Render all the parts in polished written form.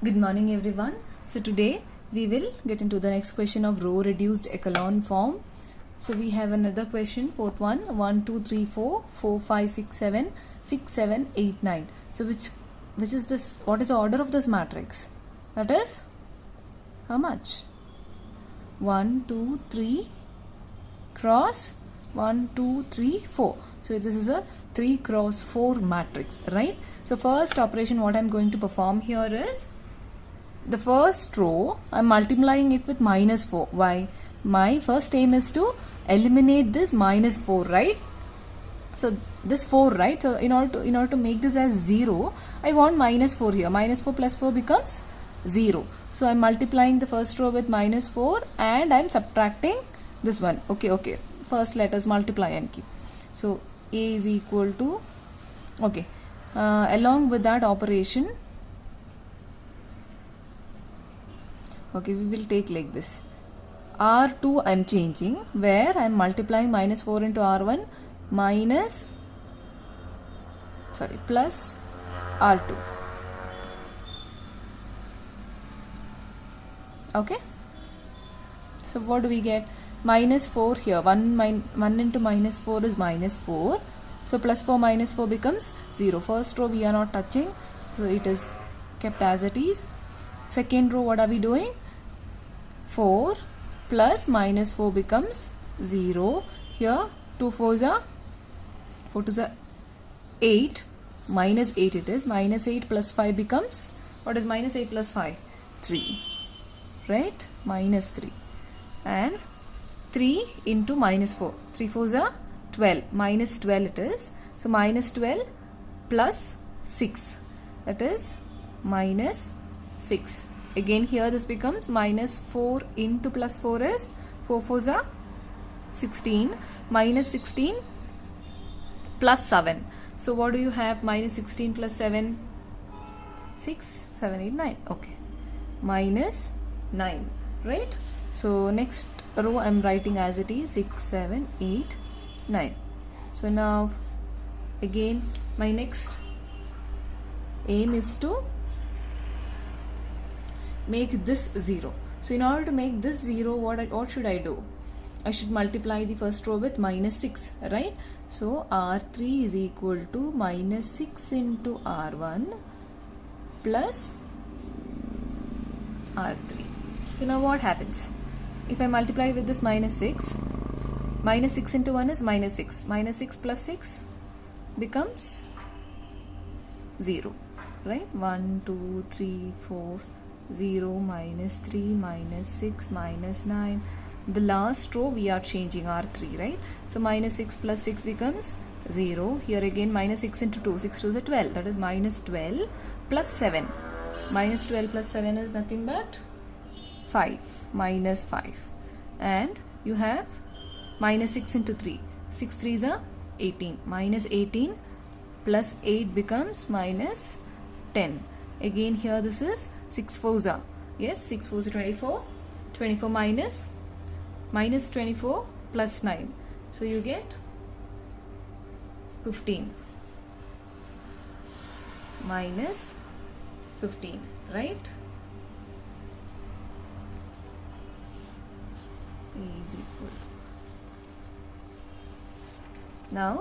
Good morning everyone. So today we will get into the next question of row reduced echelon form. So we have another question, fourth one, 1 2 3 4 4 5 6 7 6 7 8 9. So which is this, what is the order of this matrix? That is how much? 1 2 3 cross 1 2 3 4. So this is a 3 cross 4 matrix, right? So first operation what I'm going to perform here is, the first row I'm multiplying it with -4. Why? My first aim is to eliminate this -4, right? So this 4, right? So in order to make this as 0, I want -4 here. -4 plus 4 becomes 0. So I'm multiplying the first row with -4 and I'm subtracting this one. Okay. First let us multiply and keep. So A is equal to, okay, along with that operation, okay, we will take like this. R2 I'm changing, where I'm multiplying -4 into R1 plus R2. Okay. So what do we get? -4 here. 1 into -4 is -4. So plus 4 -4 becomes 0. First row we are not touching, so it is kept as it is. Second row, what are we doing? 4 plus -4 becomes 0. Here 2 4s are 4 2s are 8. -8 it is. -8 plus 5 becomes, what is -8 plus 5? 3. Right? -3. And 3 into -4. 3 4s are 12. -12 it is. So -12 plus 6. That is -6. Again here this becomes -4 into plus 4 is 4 4s are 16. -16 plus 7. So what do you have? -16 plus 7? 6, 7, 8, 9. Okay. -9. Right? So next row I'm writing as it is, 6, 7, 8, 9. So now again my next aim is to make this 0. So in order to make this 0, what should I do? I should multiply the first row with -6, right? So R3 is equal to -6 into R1 plus R3. So now what happens? If I multiply with this -6, -6 into 1 is -6. -6 plus 6 becomes 0, right? 1 2 3 4 0 -3 -6 -9. The last row we are changing R3, right? So -6 plus 6 becomes 0. Here again -6 into 2, 6 2s are 12. That is -12 plus 7. -12 plus 7 is nothing but 5. -5. And you have -6 into 3. 6 3s are 18. -18 plus 8 becomes -10. Again here this is 6 4s are, yes, 6 4s are 24. 24 minus 24 plus 9. So you get 15 minus 15, right? Is equal. Now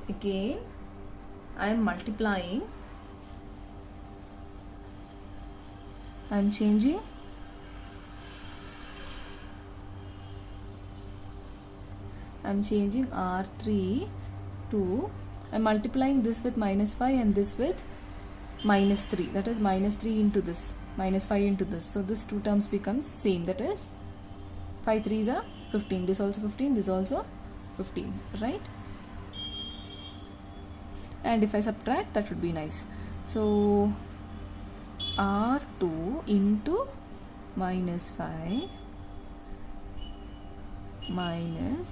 again I am multiplying. I am changing. I am changing R3 to, I am multiplying this with -5 and this with -3. That is -3 into this, -5 into this. So this two terms becomes same. That is 5 3s are 15. This also 15. This also 15. Right? And if I subtract, that would be nice. So R2 into -5 minus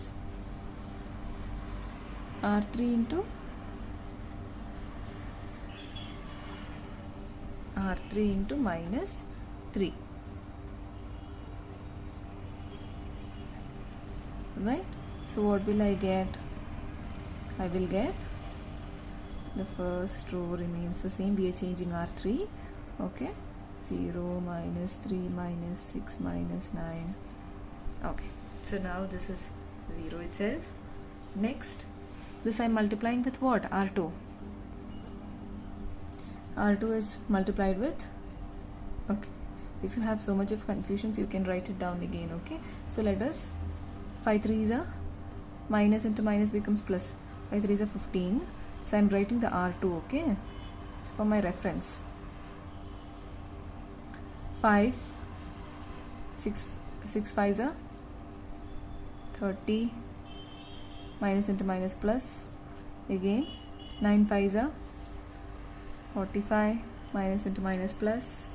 R3 into -3. Right? So what will I get? I will get, the first row remains the same. We are changing R3. Okay. 0 minus 3 minus 6 minus 9. Okay, so now this is 0 itself. Next, this I'm multiplying with what? R2. R2 is multiplied with, okay, if you have so much of confusions you can write it down again. Okay, so let us, 5 3s are minus into minus becomes plus, 5 3s are 15, so I'm writing the R2. Okay, it's for my reference. 5 6 5s are 30, minus into minus plus, again 9 5s are 45, minus into minus plus,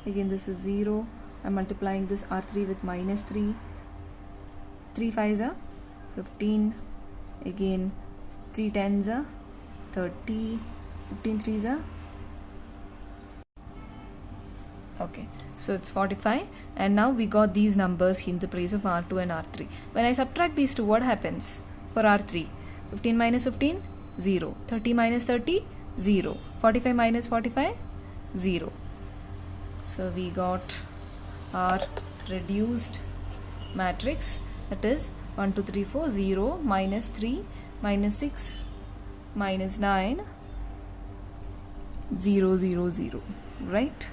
again this is 0. I'm multiplying this R3 with minus 3, 3 5s are 15, again 3 10s are 30, 15 3s are, okay, so it's 45. And now we got these numbers in the place of R2 and R3. When I subtract these two, what happens for R3? 15 minus 15, 0. 30 minus 30, 0. 45 minus 45, 0. So we got our reduced matrix, that is 1 2 3 4, 0 minus 3 minus 6 minus 9, 0 0 0, right?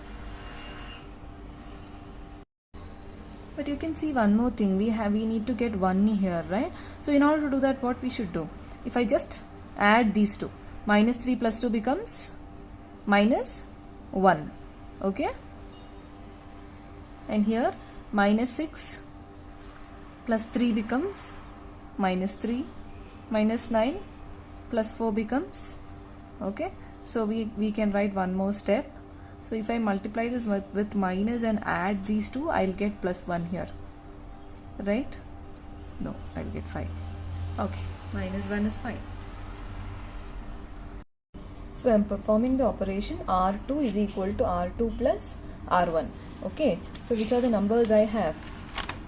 But you can see one more thing, we need to get 1 here, right? So in order to do that, what we should do, if I just add these two, minus 3 plus 2 becomes minus 1, okay, and here minus 6 plus 3 becomes minus 3, minus 9 plus 4 becomes, okay, so we can write one more step. So if I multiply this with minus and add these two, I'll get plus 1 here, right? No, I'll get 5. Okay, minus 1 is 5. So I'm performing the operation R2 is equal to R2 plus R1. Okay, so which are the numbers I have?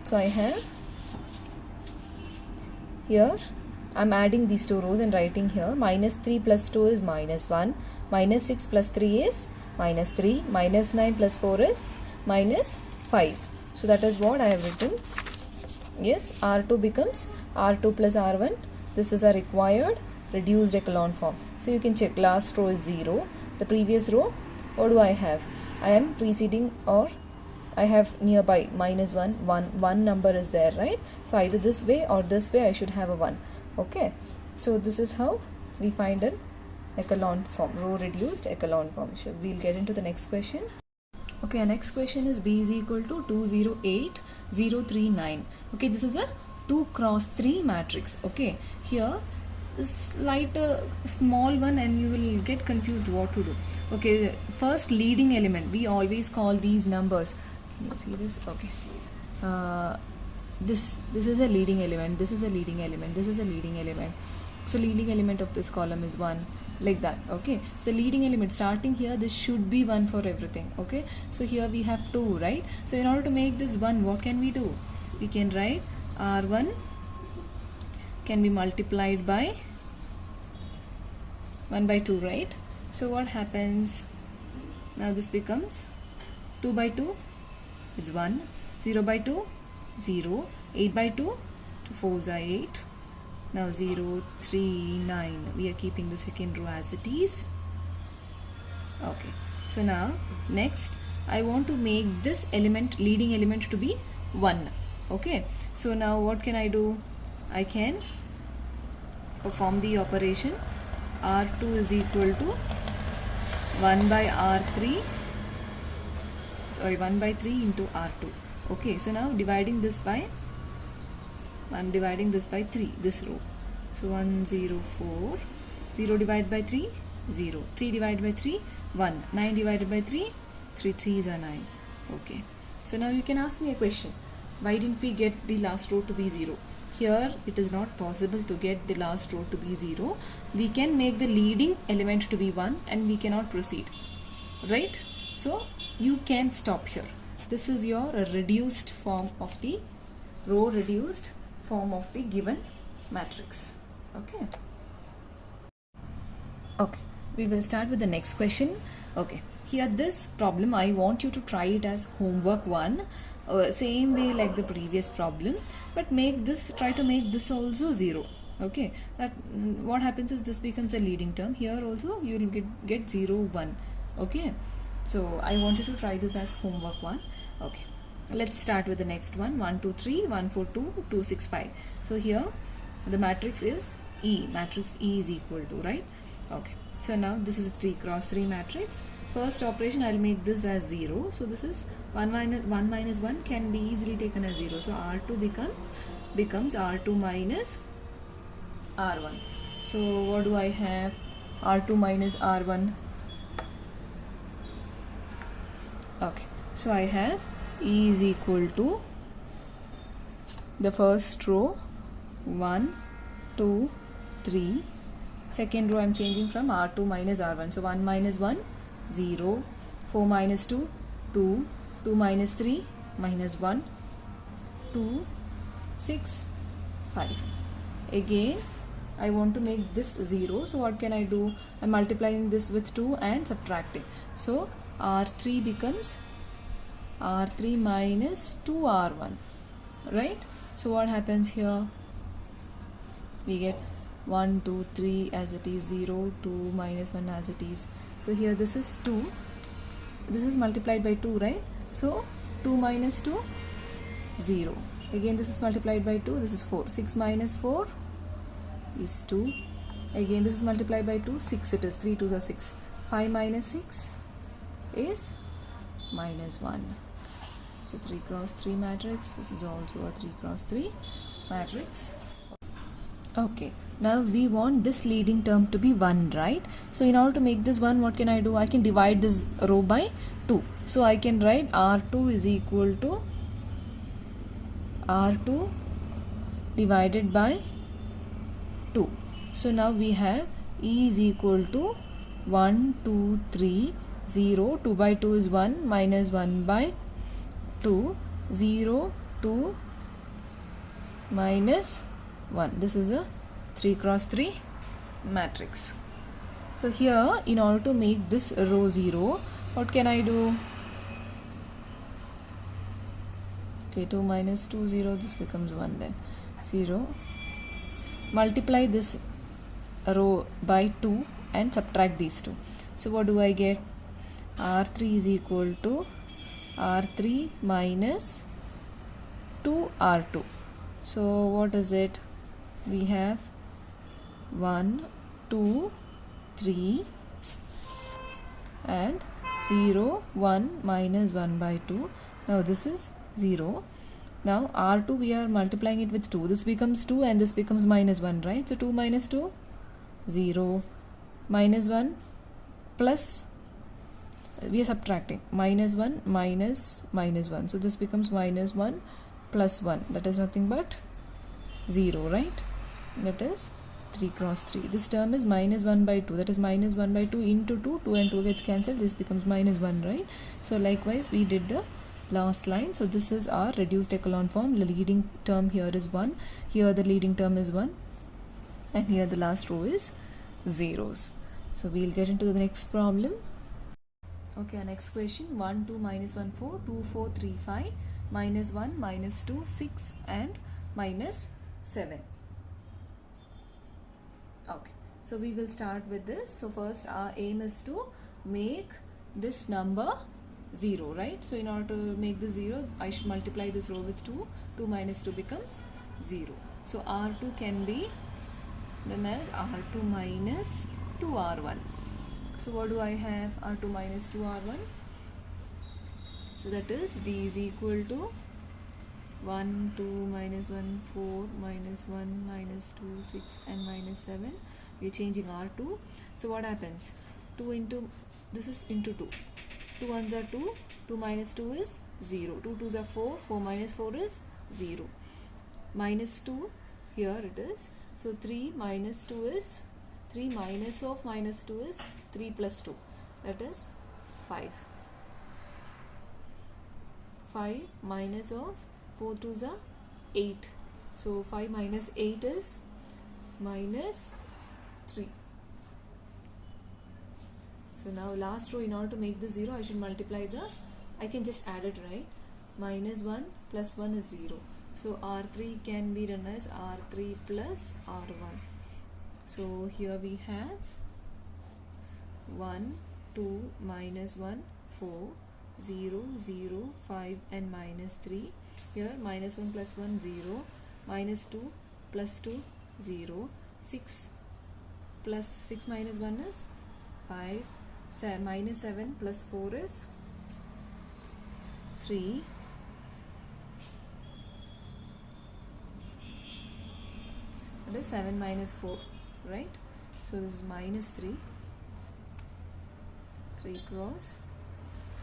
So I have here, I'm adding these two rows and writing here minus 3 plus 2 is minus 1, minus 6 plus 3 is minus 3, minus 9 plus 4 is minus 5. So that is what I have written. Yes, R2 becomes R2 plus R1. This is a required reduced echelon form. So you can check, last row is 0. The previous row, what do I have? I am preceding, or I have nearby minus 1, 1 number is there, right? So either this way or this way I should have a 1. Okay, so this is how we find an echelon form, row reduced echelon form. We'll get into the next question. Okay, our next question is B is equal to 208 039. Okay, this is a 2 cross 3 matrix. Okay, here slight small one and you will get confused what to do. Okay, first leading element, we always call these numbers, can you see this? Okay, this is a leading element, this is a leading element, this is a leading element. So leading element of this column is 1, like that. Okay, so the leading element starting here, this should be 1 for everything. Okay, so here we have 2, right? So in order to make this 1, what can we do? We can write R1 can be multiplied by 1 by 2, right? So what happens? Now this becomes 2 by 2 is 1, 0 by 2 0, 8 by 2 4s are 8. Now 0 3 9, we are keeping the second row as it is. Okay, so now next I want to make this element, leading element, to be 1. Okay, so now what can I do? I can perform the operation R2 is equal to 1 by R3, sorry, 1 by 3 into R2. Okay, so now dividing this by, I'm dividing this by 3, this row. So 1 0 4, 0 divided by 3 0, 3 divided by 3 1, 9 divided by 3, 3 3s are 9. Okay, so now you can ask me a question, why didn't we get the last row to be 0? Here it is not possible to get the last row to be 0. We can make the leading element to be 1 and we cannot proceed, right? So you can stop here. This is your reduced form of the row reduced form of the given matrix. Okay. Okay, we will start with the next question. Okay, here this problem I want you to try it as homework 1, same way like the previous problem, but try to make this also 0. Okay, that what happens is this becomes a leading term. Here also you will get 0 1. Okay, so I want you to try this as homework 1. Okay, let's start with the next one. 1 2 3 1 4 2 2 6 5. So here the matrix is E. Matrix E is equal to, right? Okay, so now this is a 3 cross 3 matrix. First operation I'll make this as 0. So this is 1 minus 1 can be easily taken as 0. So R2 becomes R2 minus R1. So what do I have? R2 minus R1. Okay, so I have E is equal to the first row 1 2 3. Second row I'm changing from R2 minus R1. So 1 minus 1 0, 4 minus 2 2, 2 minus 3 minus 1 2 6 5. Again I want to make this 0. So what can I do? I'm multiplying this with 2 and subtracting. So R3 becomes R3 minus 2R1, right? So what happens here? We get 1 2 3 as it is, 0 2 minus 1 as it is. So here this is 2, this is multiplied by 2, right? So 2 minus 2 0. Again this is multiplied by 2, this is 4. 6 minus 4 is 2. Again this is multiplied by 2, 6 it is, 3 2s are 6. 5 minus 6 is minus 1. So 3 cross 3 matrix. This is also a 3 cross 3 matrix. Okay, now we want this leading term to be 1, right? So in order to make this 1, what can I do? I can divide this row by 2. So I can write R2 is equal to R2 divided by 2. So now we have E is equal to 1 2 3 0. 2 by 2 is 1 minus 1 by 2, 0 2 minus 1. This is a 3 cross 3 matrix. So here in order to make this row 0, what can I do? Okay, 2 minus 2 0, this becomes 1 then. 0. Multiply this row by 2 and subtract these two. So what do I get? R3 is equal to R3 minus 2R2. So what is it? We have 1 2 3 and 0 1 minus 1 by 2. Now this is 0. Now R2 we are multiplying it with 2. This becomes 2 and this becomes minus 1, right? So 2 minus 2 0, minus 1 plus, we are subtracting, minus 1 minus minus 1. So this becomes minus 1 plus 1. That is nothing but 0, right? That is 3 cross 3. This term is minus 1 by 2. That is minus 1 by 2 into 2. 2 and 2 gets cancelled. This becomes minus 1, right? So likewise we did the last line. So this is our reduced echelon form. The leading term here is 1. Here the leading term is 1. And here the last row is zeros. So we'll get into the next problem. Okay, our next question. 1 2 minus 1 4 2 4 3 5 minus 1 minus 2 6 and minus 7. Okay, so we will start with this. So first our aim is to make this number 0, right? So in order to make this 0, I should multiply this row with 2. 2 minus 2 becomes 0. So R2 can be done as R2 minus 2R1. So what do I have? R2 minus 2R1. So that is D is equal to 1 2 minus 1 4 minus 1 minus 2 6 and minus 7. We are changing R2. So what happens? 2 into, this is into 2. 2 ones are 2. 2 minus 2 is 0. 2 twos are 4. 4 minus 4 is 0. Minus 2, here it is. So 3 minus 2 is, 3 minus of minus 2 is 3 plus 2. That is 5. 5 minus of 4 twos are 8. So 5 minus 8 is minus 3. So now last row, in order to make this 0, I should multiply I can just add it, right? Minus 1 plus 1 is 0. So R3 can be done as R3 plus R1. So here we have 1, 2, minus 1, 4, 0, 0, 5 and minus 3. Here minus 1 plus 1, 0, minus 2 plus 2, 0, 6 plus 6 minus 1 is 5, minus 7 plus 4 is 3, that is 7 minus 4, right? So this is minus 3 cross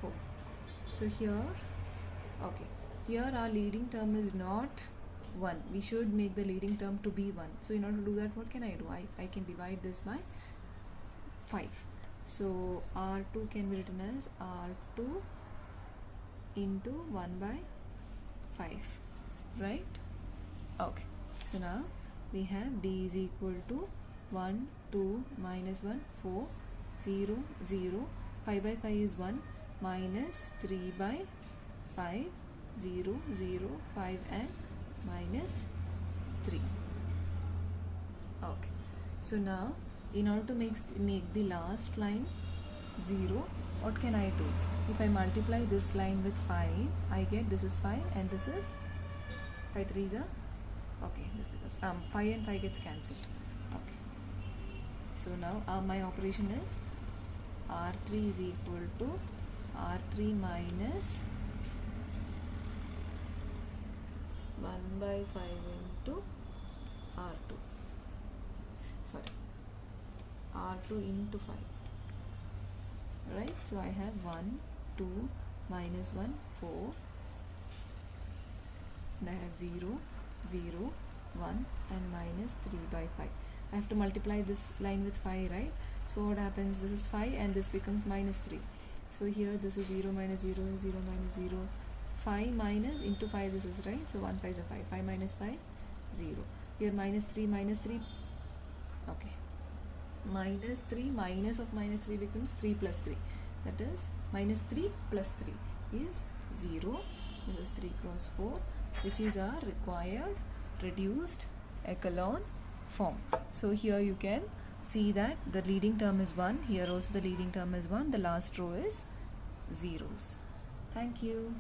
4. So here, okay, here our leading term is not 1. We should make the leading term to be 1. So in order to do that, what can I do? I can divide this by 5. So R2 can be written as R2 into 1 by 5, right? Okay, so now we have D is equal to 1, 2, minus 1, 4, 0, 0, 5 by 5 is 1, minus 3 by 5, 0, 0, 5 and minus 3. Okay, so now in order to make the last line 0, what can I do? If I multiply this line with 5, I get this is 5 and this is 5 3s are okay, this becomes 5 and 5 gets cancelled. Okay, so now my operation is R3 is equal to R3 minus 1 by 5 into R2, sorry, R2 into 5, right? So I have 1, 2, minus 1, 4, and I have 0, 0, 1 and minus 3 by 5. I have to multiply this line with 5, right? So what happens, this is 5 and this becomes minus 3. So here this is 0 minus 0, 0 minus 0, 5 minus into 5, this is right. So 1 5 is a 5, 5 minus 5, 0. Here minus 3, okay. Minus 3, minus of minus 3 becomes 3 plus 3. That is minus 3 plus 3 is 0. This is 3 cross 4, which is our required reduced echelon form. So here you can see that the leading term is 1. Here also the leading term is 1. The last row is zeros. Thank you.